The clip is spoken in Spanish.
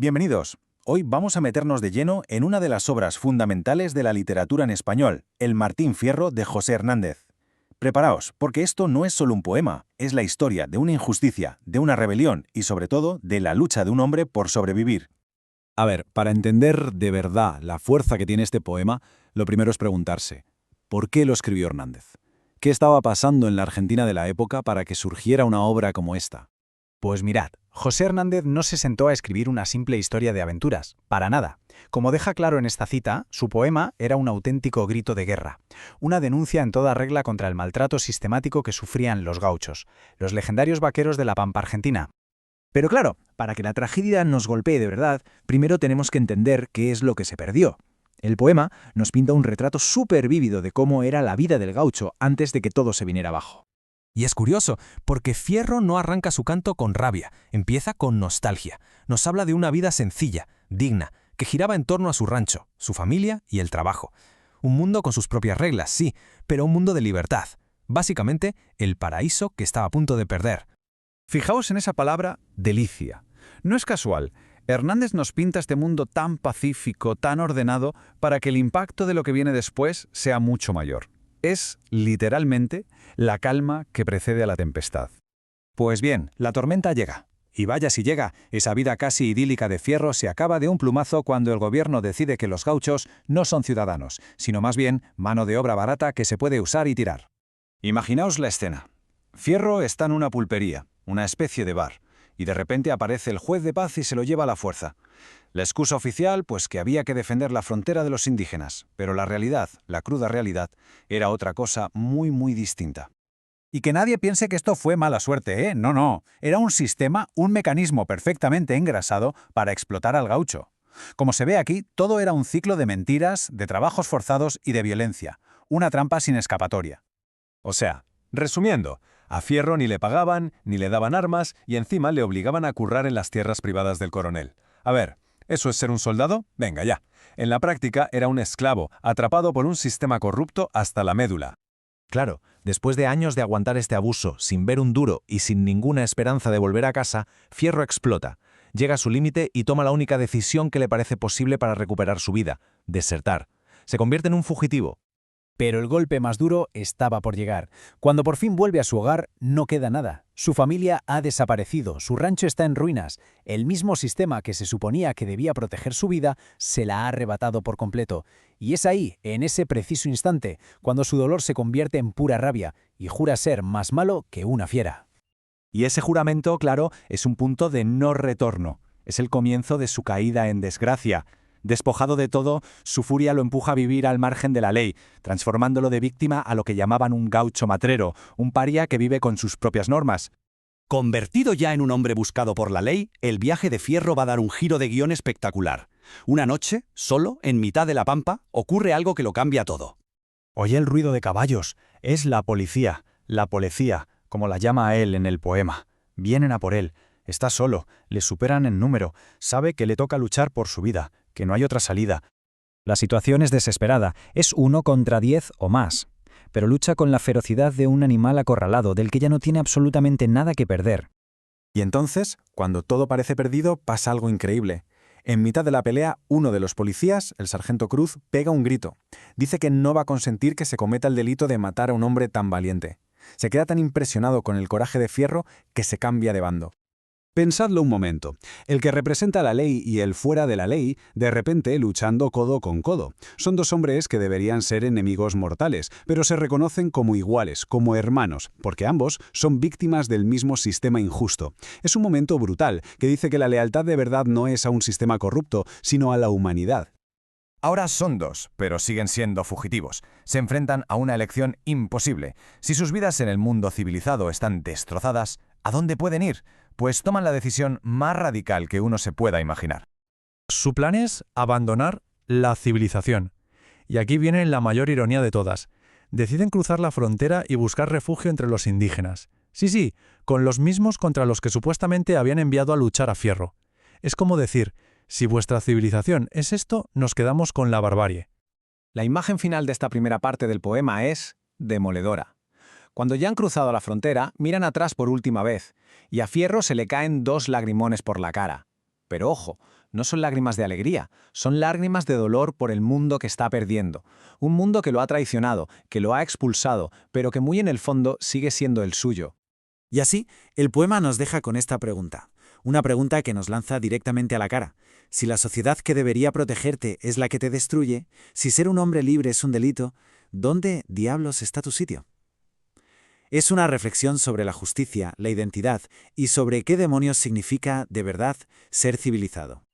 Bienvenidos. Hoy vamos a meternos de lleno en una de las obras fundamentales de la literatura en español, El Martín Fierro de José Hernández. Preparaos, porque esto no es solo un poema, es la historia de una injusticia, de una rebelión y sobre todo de la lucha de un hombre por sobrevivir. A ver, para entender de verdad la fuerza que tiene este poema, lo primero es preguntarse, ¿por qué lo escribió Hernández? ¿Qué estaba pasando en la Argentina de la época para que surgiera una obra como esta? Pues mirad, José Hernández no se sentó a escribir una simple historia de aventuras, para nada. Como deja claro en esta cita, su poema era un auténtico grito de guerra, una denuncia en toda regla contra el maltrato sistemático que sufrían los gauchos, los legendarios vaqueros de la Pampa Argentina. Pero claro, para que la tragedia nos golpee de verdad, primero tenemos que entender qué es lo que se perdió. El poema nos pinta un retrato súper vívido de cómo era la vida del gaucho antes de que todo se viniera abajo. Y es curioso, porque Fierro no arranca su canto con rabia, empieza con nostalgia. Nos habla de una vida sencilla, digna, que giraba en torno a su rancho, su familia y el trabajo. Un mundo con sus propias reglas, sí, pero un mundo de libertad. Básicamente, el paraíso que estaba a punto de perder. Fijaos en esa palabra, delicia. No es casual. Hernández nos pinta este mundo tan pacífico, tan ordenado, para que el impacto de lo que viene después sea mucho mayor. Es, literalmente, la calma que precede a la tempestad. Pues bien, la tormenta llega. Y vaya si llega, esa vida casi idílica de Fierro se acaba de un plumazo cuando el gobierno decide que los gauchos no son ciudadanos, sino más bien mano de obra barata que se puede usar y tirar. Imaginaos la escena. Fierro está en una pulpería, una especie de bar, y de repente aparece el juez de paz y se lo lleva a la fuerza. La excusa oficial, pues que había que defender la frontera de los indígenas, pero la realidad, la cruda realidad, era otra cosa muy distinta. Y que nadie piense que esto fue mala suerte, ¿eh? No. Era un sistema, un mecanismo perfectamente engrasado para explotar al gaucho. Como se ve aquí, todo era un ciclo de mentiras, de trabajos forzados y de violencia. Una trampa sin escapatoria. O sea, resumiendo, a Fierro ni le pagaban, ni le daban armas y encima le obligaban a currar en las tierras privadas del coronel. A ver, ¿eso es ser un soldado? Venga ya. En la práctica era un esclavo, atrapado por un sistema corrupto hasta la médula. Claro, después de años de aguantar este abuso, sin ver un duro y sin ninguna esperanza de volver a casa, Fierro explota, llega a su límite y toma la única decisión que le parece posible para recuperar su vida: desertar. Se convierte en un fugitivo. Pero el golpe más duro estaba por llegar. Cuando por fin vuelve a su hogar, no queda nada. Su familia ha desaparecido, su rancho está en ruinas. El mismo sistema que se suponía que debía proteger su vida, se la ha arrebatado por completo. Y es ahí, en ese preciso instante, cuando su dolor se convierte en pura rabia y jura ser más malo que una fiera. Y ese juramento, claro, es un punto de no retorno. Es el comienzo de su caída en desgracia. Despojado de todo, su furia lo empuja a vivir al margen de la ley, transformándolo de víctima a lo que llamaban un gaucho matrero, un paria que vive con sus propias normas. Convertido ya en un hombre buscado por la ley, el viaje de Fierro va a dar un giro de guión espectacular. Una noche, solo, en mitad de la pampa, ocurre algo que lo cambia todo. Oye el ruido de caballos. Es la policía, como la llama a él en el poema. Vienen a por él. Está solo, le superan en número, sabe que le toca luchar por su vida, que no hay otra salida. La situación es desesperada, es 1 contra 10 o más, pero lucha con la ferocidad de un animal acorralado del que ya no tiene absolutamente nada que perder. Y entonces, cuando todo parece perdido, pasa algo increíble. En mitad de la pelea, uno de los policías, el sargento Cruz, pega un grito. Dice que no va a consentir que se cometa el delito de matar a un hombre tan valiente. Se queda tan impresionado con el coraje de Fierro que se cambia de bando. Pensadlo un momento. El que representa la ley y el fuera de la ley, de repente luchando codo con codo. Son dos hombres que deberían ser enemigos mortales, pero se reconocen como iguales, como hermanos, porque ambos son víctimas del mismo sistema injusto. Es un momento brutal, que dice que la lealtad de verdad no es a un sistema corrupto, sino a la humanidad. Ahora son dos, pero siguen siendo fugitivos. Se enfrentan a una elección imposible. Si sus vidas en el mundo civilizado están destrozadas, ¿a dónde pueden ir? Pues toman la decisión más radical que uno se pueda imaginar. Su plan es abandonar la civilización. Y aquí viene la mayor ironía de todas. Deciden cruzar la frontera y buscar refugio entre los indígenas. Sí, con los mismos contra los que supuestamente habían enviado a luchar a Fierro. Es como decir, si vuestra civilización es esto, nos quedamos con la barbarie. La imagen final de esta primera parte del poema es demoledora. Cuando ya han cruzado la frontera, miran atrás por última vez, y a Fierro se le caen 2 lagrimones por la cara. Pero ojo, no son lágrimas de alegría, son lágrimas de dolor por el mundo que está perdiendo. Un mundo que lo ha traicionado, que lo ha expulsado, pero que muy en el fondo sigue siendo el suyo. Y así, el poema nos deja con esta pregunta. Una pregunta que nos lanza directamente a la cara. Si la sociedad que debería protegerte es la que te destruye, si ser un hombre libre es un delito, ¿dónde, diablos, está tu sitio? Es una reflexión sobre la justicia, la identidad y sobre qué demonios significa, de verdad, ser civilizado.